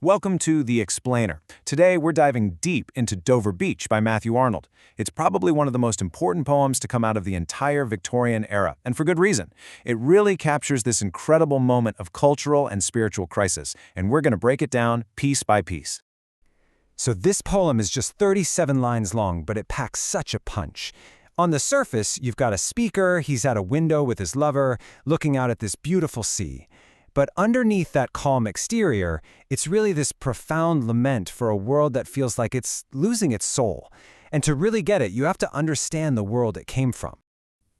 Welcome to The Explainer. Today we're diving deep into Dover Beach by Matthew Arnold. It's probably one of the most important poems to come out of the entire Victorian era, and for good reason. It really captures this incredible moment of cultural and spiritual crisis, and we're going to break it down piece by piece. So this poem is just 37 lines long, but it packs such a punch. On the surface, you've got a speaker, he's at a window with his lover, looking out at this beautiful sea. But underneath that calm exterior, it's really this profound lament for a world that feels like it's losing its soul. And to really get it, you have to understand the world it came from.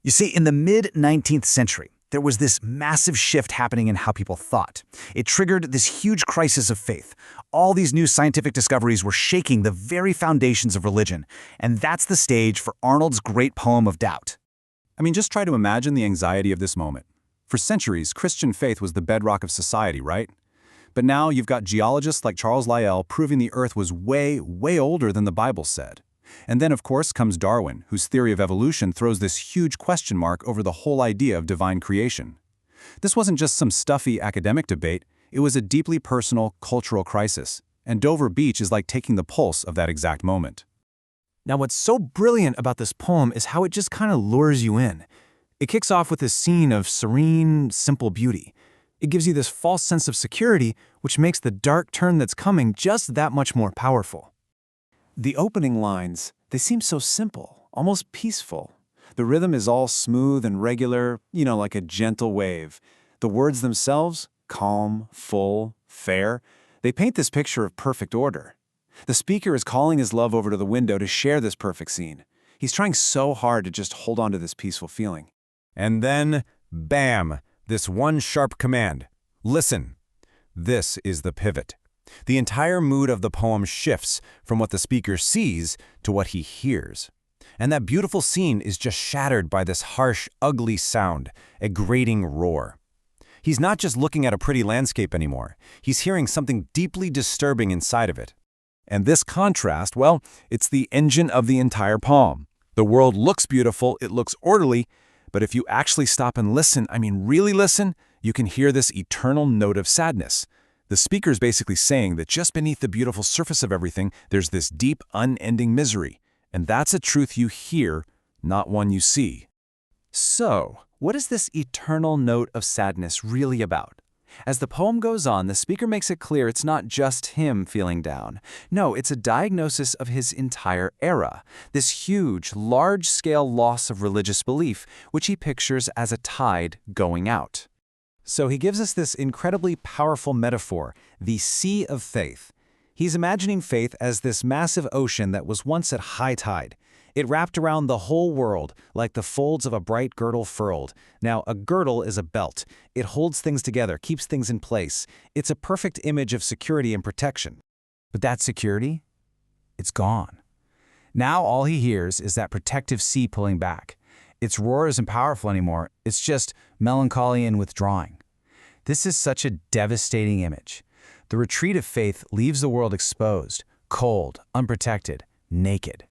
You see, in the mid-19th century, there was this massive shift happening in how people thought. It triggered this huge crisis of faith. All these new scientific discoveries were shaking the very foundations of religion. And that's the stage for Arnold's great poem of doubt. Just try to imagine the anxiety of this moment. For centuries, Christian faith was the bedrock of society, right? But now you've got geologists like Charles Lyell proving the Earth was way, way older than the Bible said. And then, of course, comes Darwin, whose theory of evolution throws this huge question mark over the whole idea of divine creation. This wasn't just some stuffy academic debate, it was a deeply personal, cultural crisis. And Dover Beach is like taking the pulse of that exact moment. Now, what's so brilliant about this poem is how it just kind of lures you in. It kicks off with this scene of serene, simple beauty. It gives you this false sense of security, which makes the dark turn that's coming just that much more powerful. The opening lines, they seem so simple, almost peaceful. The rhythm is all smooth and regular, like a gentle wave. The words themselves, calm, full, fair, they paint this picture of perfect order. The speaker is calling his love over to the window to share this perfect scene. He's trying so hard to just hold on to this peaceful feeling. And then, bam, this one sharp command. Listen. This is the pivot. The entire mood of the poem shifts from what the speaker sees to what he hears. And that beautiful scene is just shattered by this harsh, ugly sound, a grating roar. He's not just looking at a pretty landscape anymore. He's hearing something deeply disturbing inside of it. And this contrast, well, it's the engine of the entire poem. The world looks beautiful, it looks orderly, but if you actually stop and listen, really listen, you can hear this eternal note of sadness. The speaker's basically saying that just beneath the beautiful surface of everything, there's this deep, unending misery. And that's a truth you hear, not one you see. So, what is this eternal note of sadness really about? As the poem goes on, the speaker makes it clear it's not just him feeling down. No, it's a diagnosis of his entire era, this huge, large-scale loss of religious belief, which he pictures as a tide going out. So he gives us this incredibly powerful metaphor, the sea of faith. He's imagining faith as this massive ocean that was once at high tide. It wrapped around the whole world, like the folds of a bright girdle furled. Now, a girdle is a belt. It holds things together, keeps things in place. It's a perfect image of security and protection. But that security? It's gone. Now all he hears is that protective sea pulling back. Its roar isn't powerful anymore. It's just melancholy and withdrawing. This is such a devastating image. The retreat of faith leaves the world exposed, cold, unprotected, naked.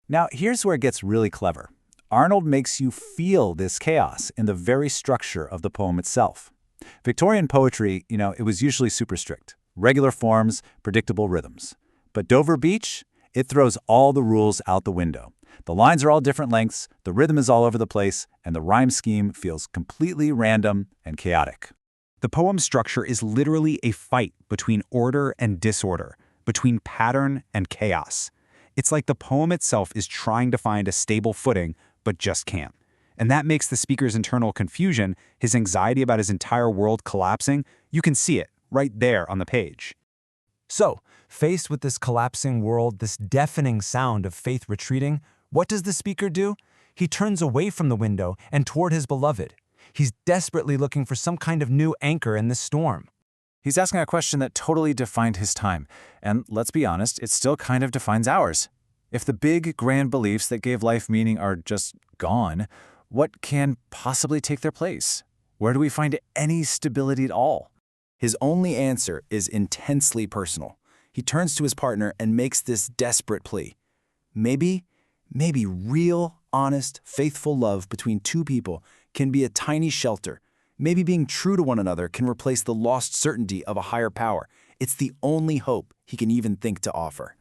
Now, here's where it gets really clever. Arnold makes you feel this chaos in the very structure of the poem itself. Victorian poetry, it was usually super strict. Regular forms, predictable rhythms. But Dover Beach, it throws all the rules out the window. The lines are all different lengths, the rhythm is all over the place, and the rhyme scheme feels completely random and chaotic. The poem's structure is literally a fight between order and disorder, between pattern and chaos. It's like the poem itself is trying to find a stable footing, but just can't. And that makes the speaker's internal confusion, his anxiety about his entire world collapsing, you can see it right there on the page. So, faced with this collapsing world, this deafening sound of faith retreating, what does the speaker do? He turns away from the window and toward his beloved. He's desperately looking for some kind of new anchor in this storm. He's asking a question that totally defined his time, and let's be honest, it still kind of defines ours. If the big, grand beliefs that gave life meaning are just gone, what can possibly take their place? Where do we find any stability at all? His only answer is intensely personal. He turns to his partner and makes this desperate plea. Maybe real, honest, faithful love between two people can be a tiny shelter. Maybe being true to one another can replace the lost certainty of a higher power. It's the only hope he can even think to offer.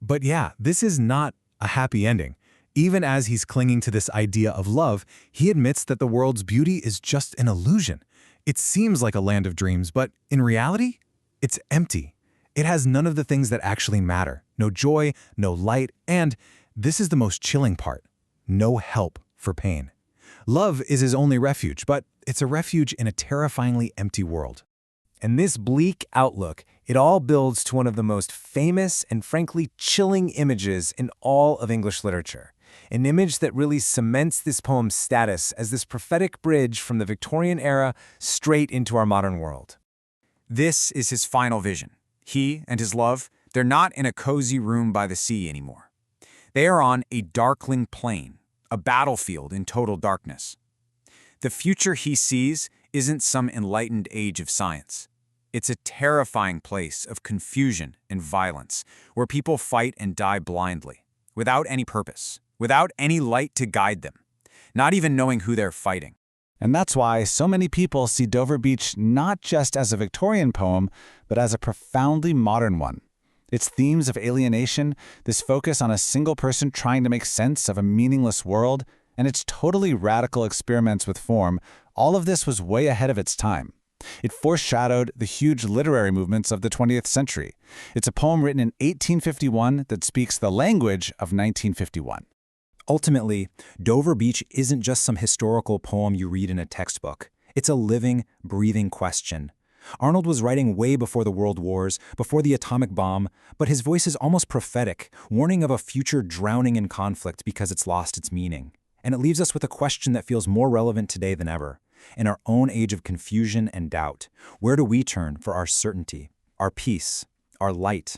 But yeah, this is not a happy ending. Even as he's clinging to this idea of love, he admits that the world's beauty is just an illusion. It seems like a land of dreams, but in reality, it's empty. It has none of the things that actually matter. No joy, no light, and, this is the most chilling part, no help for pain. Love is his only refuge, but it's a refuge in a terrifyingly empty world. And this bleak outlook, it all builds to one of the most famous and frankly chilling images in all of English literature. An image that really cements this poem's status as this prophetic bridge from the Victorian era straight into our modern world. This is his final vision. He and his love, they're not in a cozy room by the sea anymore. They are on a darkling plain, a battlefield in total darkness. The future he sees isn't some enlightened age of science. It's a terrifying place of confusion and violence, where people fight and die blindly, without any purpose, without any light to guide them, not even knowing who they're fighting. And that's why so many people see Dover Beach not just as a Victorian poem, but as a profoundly modern one. Its themes of alienation, this focus on a single person trying to make sense of a meaningless world, and its totally radical experiments with form, all of this was way ahead of its time. It foreshadowed the huge literary movements of the 20th century. It's a poem written in 1851 that speaks the language of 1951. Ultimately, Dover Beach isn't just some historical poem you read in a textbook. It's a living, breathing question. Arnold was writing way before the World Wars, before the atomic bomb, but his voice is almost prophetic, warning of a future drowning in conflict because it's lost its meaning. And it leaves us with a question that feels more relevant today than ever. In our own age of confusion and doubt, where do we turn for our certainty, our peace, our light?